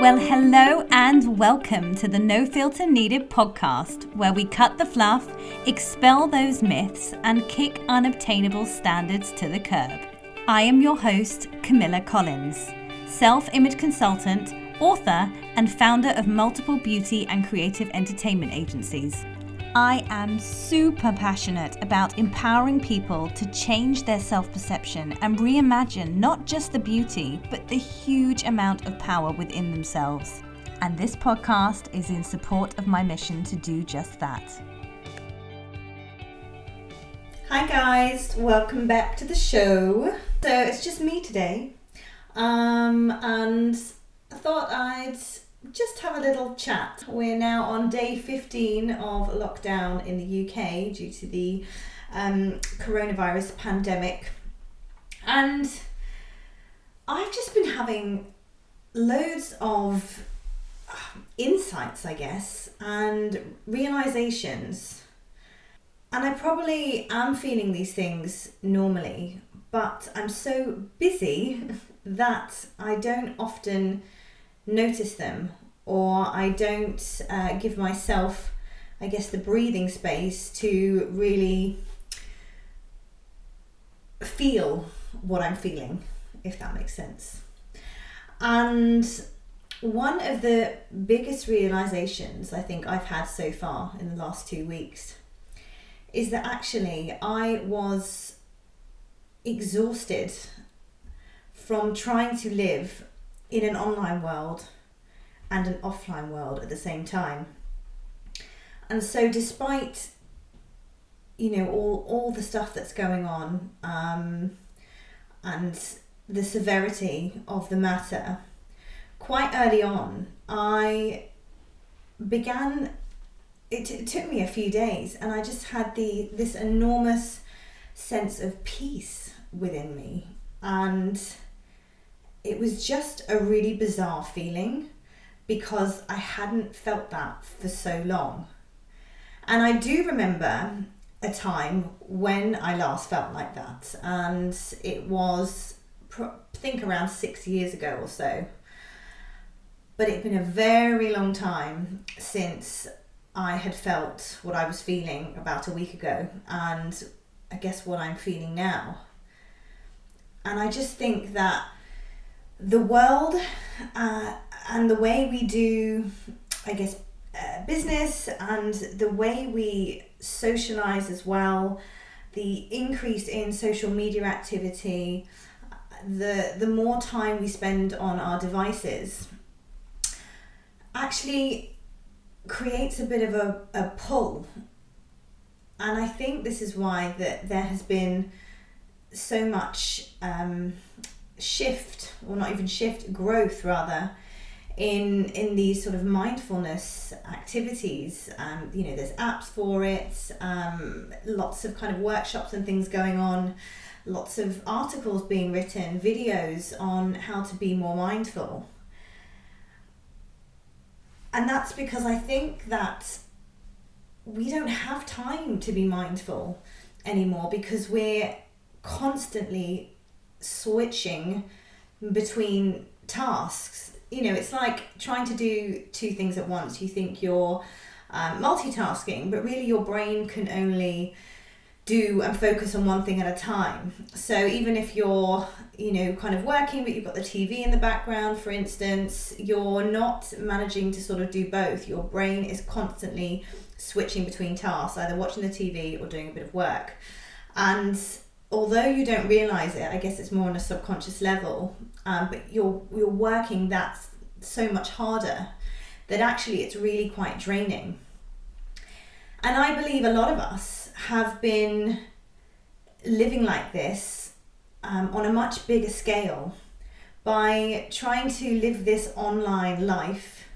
Well, hello and welcome to the No Filter Needed podcast, where we cut the fluff, expel those myths, and kick unobtainable standards to the curb. I am your host, Camilla Collins, self-image consultant, author, and founder of multiple beauty and creative entertainment agencies. I am super passionate about empowering people to change their self-perception and reimagine not just the beauty, but the huge amount of power within themselves. And this podcast is in support of my mission to do just that. Hi guys, welcome back to the show. So it's just me today, and I thought I'd just have a little chat. We're now on day 15 of lockdown in the UK due to the coronavirus pandemic, and I've just been having loads of insights, I guess, and realisations. And I probably am feeling these things normally, but I'm so busy that I don't often notice them, or I don't give myself, I guess, the breathing space to really feel what I'm feeling, if that makes sense. And one of the biggest realizations I think I've had so far in the last 2 weeks is that actually I was exhausted from trying to live in an online world and an offline world at the same time. And so despite, all the stuff that's going on, and the severity of the matter, quite early on, I began, it took me a few days, and I just had this enormous sense of peace within me. And it was just a really bizarre feeling because I hadn't felt that for so long. And I do remember a time when I last felt like that, and it was, I think, around 6 years ago or so. But it'd been a very long time since I had felt what I was feeling about a week ago, and I guess what I'm feeling now. And I just think that the world and the way we do, I guess, business, and the way we socialize as well, the increase in social media activity, the more time we spend on our devices, actually creates a bit of a pull. And I think this is why that there has been so much growth rather, in these sort of mindfulness activities. There's apps for it, lots of kind of workshops and things going on, lots of articles being written, videos on how to be more mindful. And that's because I think that we don't have time to be mindful anymore, because we're constantly switching between tasks. It's like trying to do two things at once. You think you're multitasking, but really your brain can only do and focus on one thing at a time. So even if you're, kind of working, but you've got the TV in the background, for instance, you're not managing to sort of do both. Your brain is constantly switching between tasks, either watching the TV or doing a bit of work. And although you don't realize it, I guess it's more on a subconscious level, but you're working that so much harder that actually it's really quite draining. And I believe a lot of us have been living like this on a much bigger scale by trying to live this online life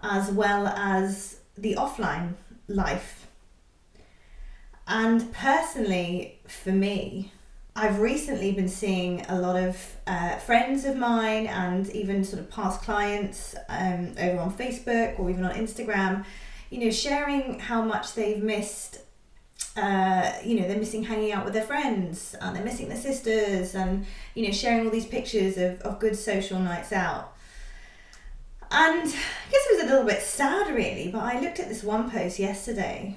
as well as the offline life. And personally, for me, I've recently been seeing a lot of friends of mine and even sort of past clients over on Facebook or even on Instagram, sharing how much they've missed, they're missing hanging out with their friends, and they're missing their sisters, and, sharing all these pictures of good social nights out. And I guess it was a little bit sad really, but I looked at this one post yesterday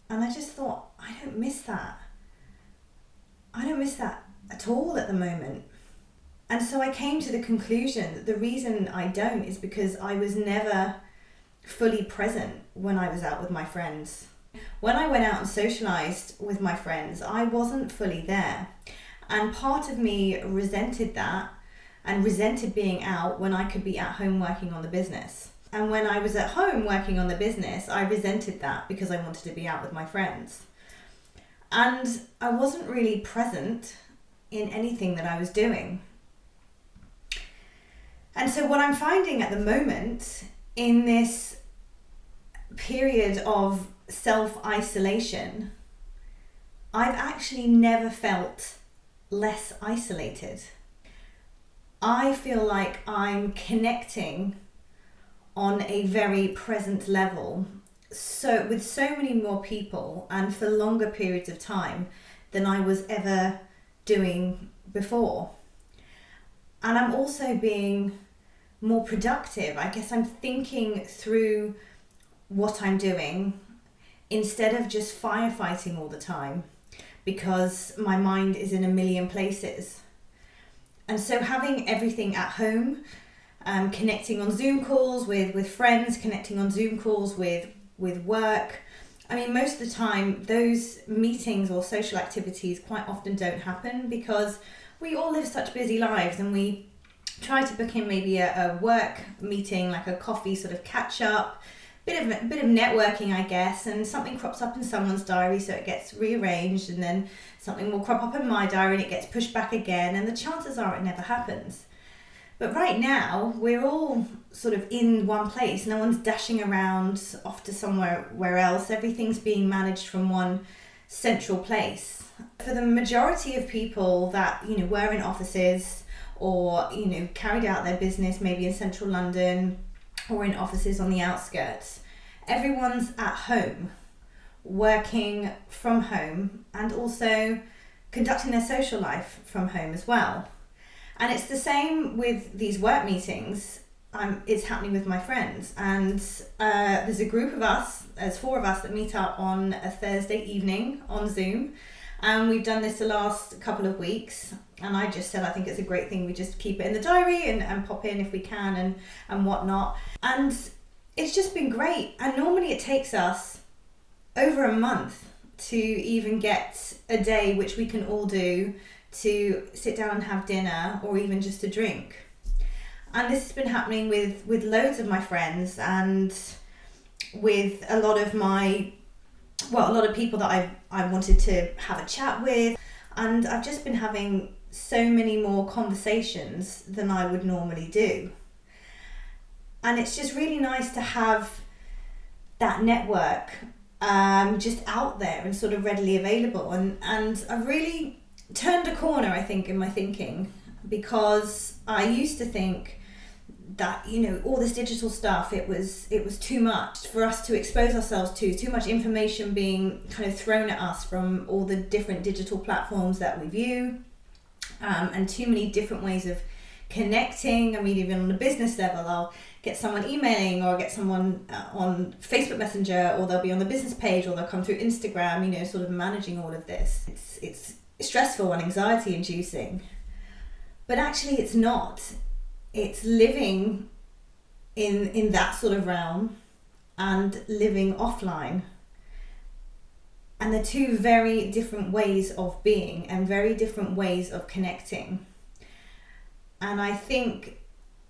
and I just thought, I don't miss that. I don't miss that at all at the moment. And so I came to the conclusion that the reason I don't is because I was never fully present when I was out with my friends. When I went out and socialised with my friends, I wasn't fully there. And part of me resented that and resented being out when I could be at home working on the business. And when I was at home working on the business, I resented that because I wanted to be out with my friends. And I wasn't really present in anything that I was doing. And so what I'm finding at the moment in this period of self-isolation, I've actually never felt less isolated. I feel like I'm connecting on a very present level, so with so many more people and for longer periods of time than I was ever doing before. And I'm also being more productive. I guess I'm thinking through what I'm doing instead of just firefighting all the time because my mind is in a million places. And so having everything at home, connecting on Zoom calls with friends, connecting on Zoom calls with work. I mean, most of the time, those meetings or social activities quite often don't happen because we all live such busy lives and we try to book in maybe a work meeting, like a coffee sort of catch up, bit of networking, I guess, and something crops up in someone's diary so it gets rearranged, and then something will crop up in my diary and it gets pushed back again, and the chances are it never happens. But right now, we're all sort of in one place. No one's dashing around off to somewhere else. Everything's being managed from one central place. For the majority of people that, were in offices or, carried out their business maybe in central London or in offices on the outskirts, everyone's at home, working from home and also conducting their social life from home as well. And it's the same with these work meetings. It's happening with my friends, and there's a group of us, there's 4 of us that meet up on a Thursday evening on Zoom, and we've done this the last couple of weeks, and I just said I think it's a great thing we just keep it in the diary and pop in if we can and whatnot, and it's just been great. And normally it takes us over a month to even get a day which we can all do to sit down and have dinner or even just a drink. And this has been happening with loads of my friends and with a lot of people that I wanted to have a chat with. And I've just been having so many more conversations than I would normally do. And it's just really nice to have that network just out there and sort of readily available. And I've really turned a corner, I think, in my thinking, because I used to think that, all this digital stuff, it was too much for us to expose ourselves to, too much information being kind of thrown at us from all the different digital platforms that we view, and too many different ways of connecting. I mean, even on a business level, I'll get someone emailing or get someone on Facebook Messenger, or they'll be on the business page, or they'll come through Instagram, sort of managing all of this. It's stressful and anxiety inducing, but actually it's not. It's living in that sort of realm and living offline, and they're 2 very different ways of being and very different ways of connecting. And I think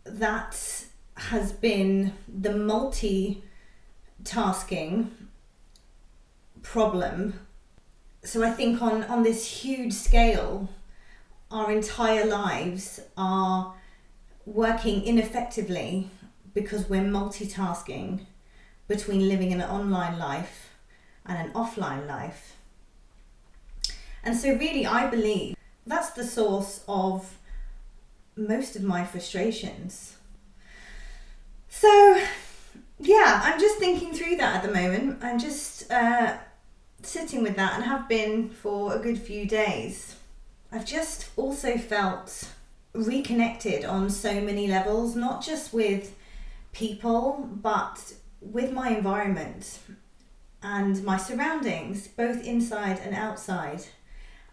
that has been the multitasking problem. So I think on this huge scale, our entire lives are working ineffectively because we're multitasking between living in an online life and an offline life. And so really, I believe that's the source of most of my frustrations. So yeah, I'm just thinking through that at the moment. I'm just sitting with that and have been for a good few days. I've just also felt reconnected on so many levels, not just with people, but with my environment and my surroundings, both inside and outside.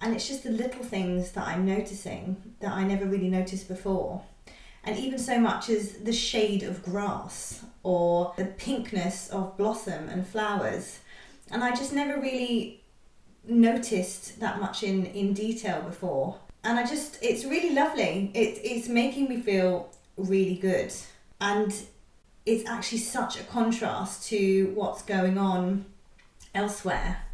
And it's just the little things that I'm noticing that I never really noticed before. And even so much as the shade of grass or the pinkness of blossom and flowers. And I just never really noticed that much in detail before. And it's really lovely. It's making me feel really good. And it's actually such a contrast to what's going on elsewhere.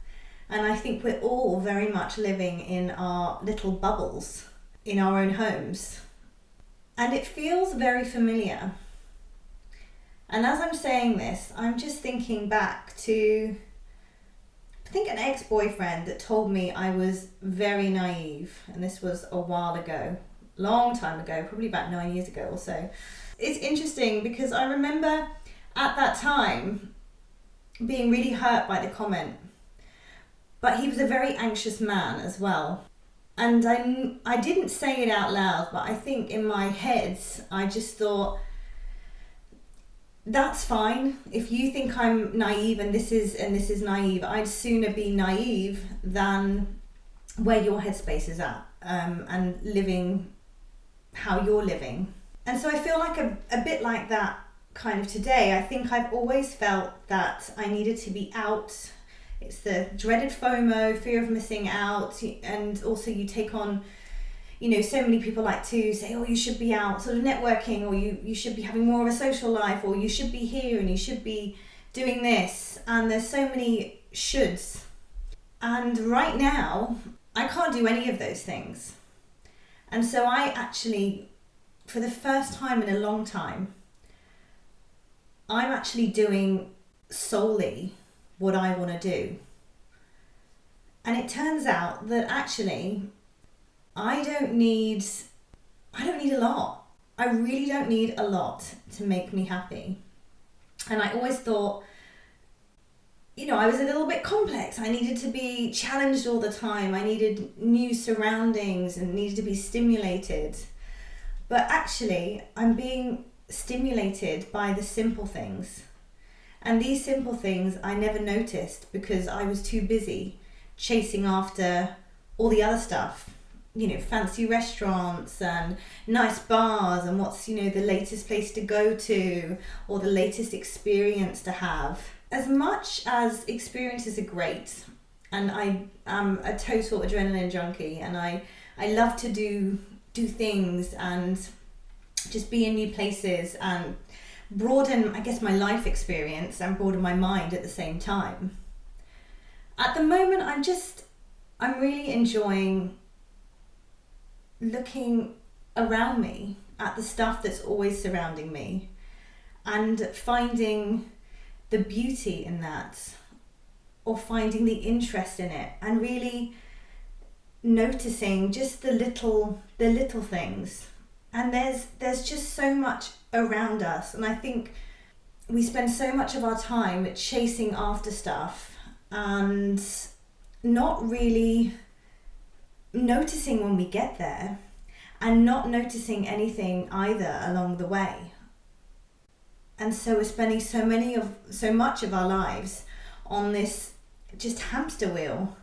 And I think we're all very much living in our little bubbles in our own homes. And it feels very familiar. And as I'm saying this, I'm just thinking back to, I think, an ex-boyfriend that told me I was very naive. And this was a while ago, long time ago, probably about 9 years ago or so. It's interesting because I remember at that time being really hurt by the comment. But he was a very anxious man as well. And I didn't say it out loud, but I think in my head, I just thought, that's fine. If you think I'm naive and this is naive, I'd sooner be naive than where your headspace is at, and living how you're living. And so I feel like a bit like that kind of today. I think I've always felt that I needed to be out. It's the dreaded FOMO, fear of missing out, and also you take on, so many people like to say, oh, you should be out sort of networking, or you should be having more of a social life, or you should be here and you should be doing this. And there's so many shoulds. And right now, I can't do any of those things. And so I actually, for the first time in a long time, I'm actually doing solely what I want to do. And it turns out that actually I don't need a lot. I really don't need a lot to make me happy. And I always thought, I was a little bit complex. I needed to be challenged all the time. I needed new surroundings and needed to be stimulated. But actually, I'm being stimulated by the simple things. And these simple things I never noticed because I was too busy chasing after all the other stuff, fancy restaurants and nice bars and what's, the latest place to go to or the latest experience to have. As much as experiences are great, and I am a total adrenaline junkie, and I love to do things and just be in new places and broaden, I guess, my life experience and broaden my mind at the same time. At the moment, I'm really enjoying looking around me at the stuff that's always surrounding me and finding the beauty in that, or finding the interest in it, and really noticing just the little things. And there's just so much around us, and I think we spend so much of our time chasing after stuff and not really noticing when we get there, and not noticing anything either along the way. And so we're spending so much of our lives on this just hamster wheel.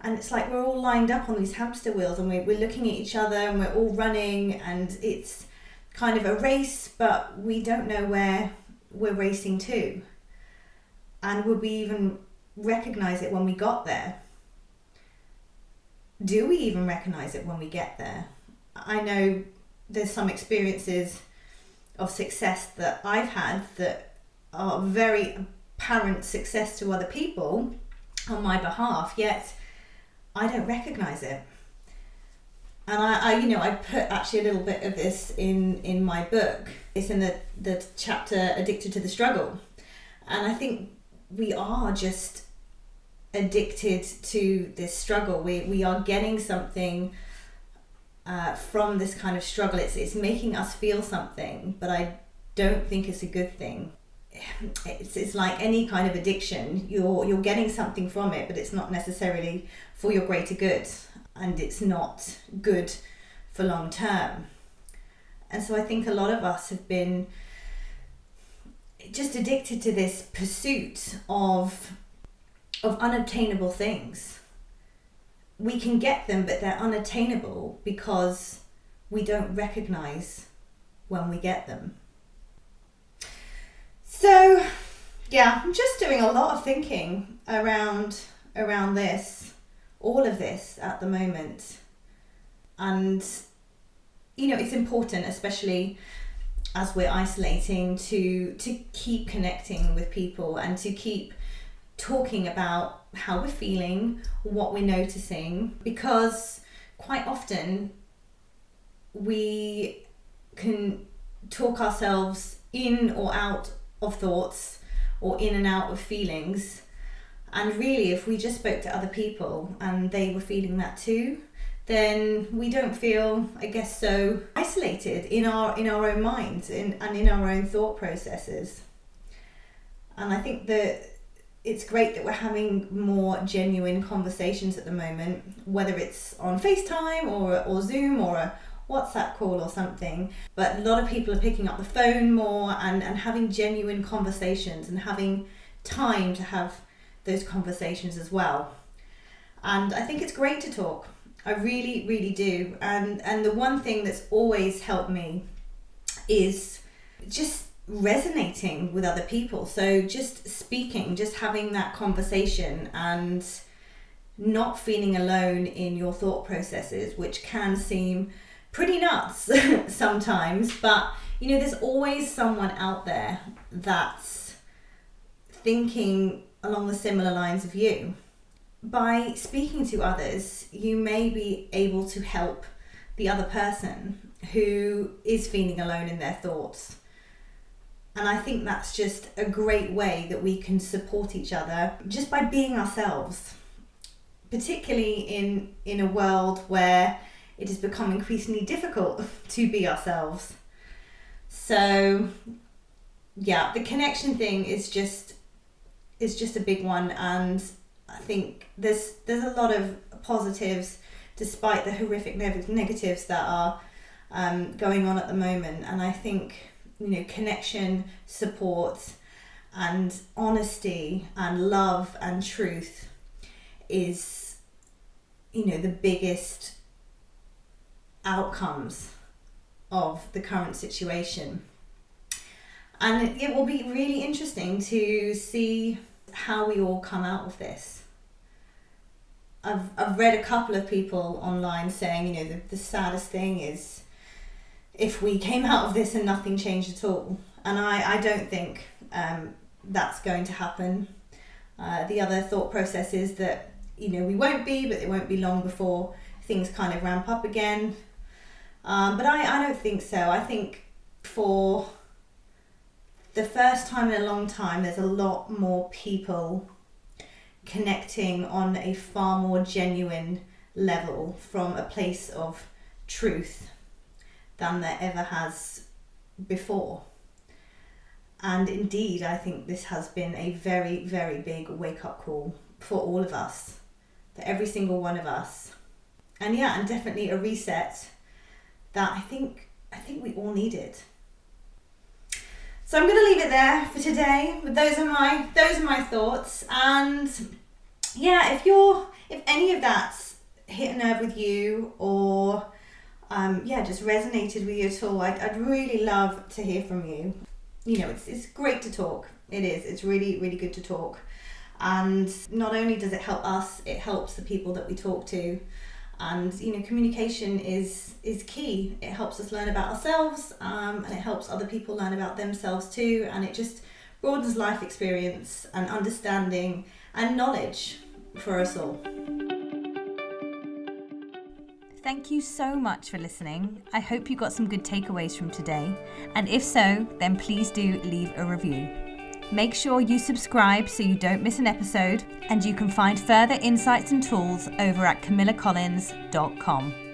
And it's like we're all lined up on these hamster wheels, and we're looking at each other, and we're all running, and it's kind of a race, but we don't know where we're racing to. And would we even recognize it when we got there? Do we even recognize it when we get there? I know there's some experiences of success that I've had that are very apparent success to other people on my behalf, yet I don't recognize it. And I put actually a little bit of this in my book. It's in the chapter Addicted to the Struggle. And I think we are just addicted to this struggle. We are getting something from this kind of struggle. It's making us feel something, but I don't think it's a good thing. It's like any kind of addiction. You're getting something from it, but it's not necessarily for your greater good, and it's not good for long term. And so I think a lot of us have been just addicted to this pursuit of unobtainable things. We can get them, but they're unattainable because we don't recognize when we get them. So yeah, I'm just doing a lot of thinking around this, all of this at the moment. And it's important, especially as we're isolating, to keep connecting with people and to keep talking about how we're feeling, what we're noticing, because quite often we can talk ourselves in or out of thoughts or in and out of feelings. And really, if we just spoke to other people and they were feeling that too, then we don't feel, I guess, so isolated in our own minds and in our own thought processes. And I think that it's great that we're having more genuine conversations at the moment, whether it's on FaceTime or Zoom or a WhatsApp call or something. But a lot of people are picking up the phone more and having genuine conversations and having time to have those conversations as well. And I think it's great to talk. I really, really do. And the one thing that's always helped me is just resonating with other people. So just speaking, just having that conversation and not feeling alone in your thought processes, which can seem pretty nuts sometimes, but there's always someone out there that's thinking along the similar lines of you. By speaking to others, you may be able to help the other person who is feeling alone in their thoughts. And I think that's just a great way that we can support each other just by being ourselves, particularly in a world where it has become increasingly difficult to be ourselves. So yeah, the connection thing is just a big one, and I think there's a lot of positives despite the horrific negatives that are going on at the moment. And I think connection, support and honesty and love and truth is the biggest outcomes of the current situation. And it will be really interesting to see how we all come out of this. I've read a couple of people online saying, the saddest thing is if we came out of this and nothing changed at all. And I don't think that's going to happen. The other thought process is that, we won't be, but it won't be long before things kind of ramp up again. But I don't think so. I think for the first time in a long time, there's a lot more people connecting on a far more genuine level from a place of truth than there ever has before. And indeed, I think this has been a very, very big wake-up call for all of us, for every single one of us. And yeah, and definitely a reset that I think we all needed. So I'm going to leave it there for today. But those are my thoughts. And yeah, if any of that's hit a nerve with you or just resonated with you at all, I'd really love to hear from you. It's great to talk. It is. It's really, really good to talk. And not only does it help us, it helps the people that we talk to. And communication is key. It helps us learn about ourselves, and it helps other people learn about themselves too, and it just broadens life experience and understanding and knowledge for us all. Thank you so much for listening. I hope you got some good takeaways from today, and if so, then please do leave a review. Make sure you subscribe so you don't miss an episode, and you can find further insights and tools over at camillacollins.com.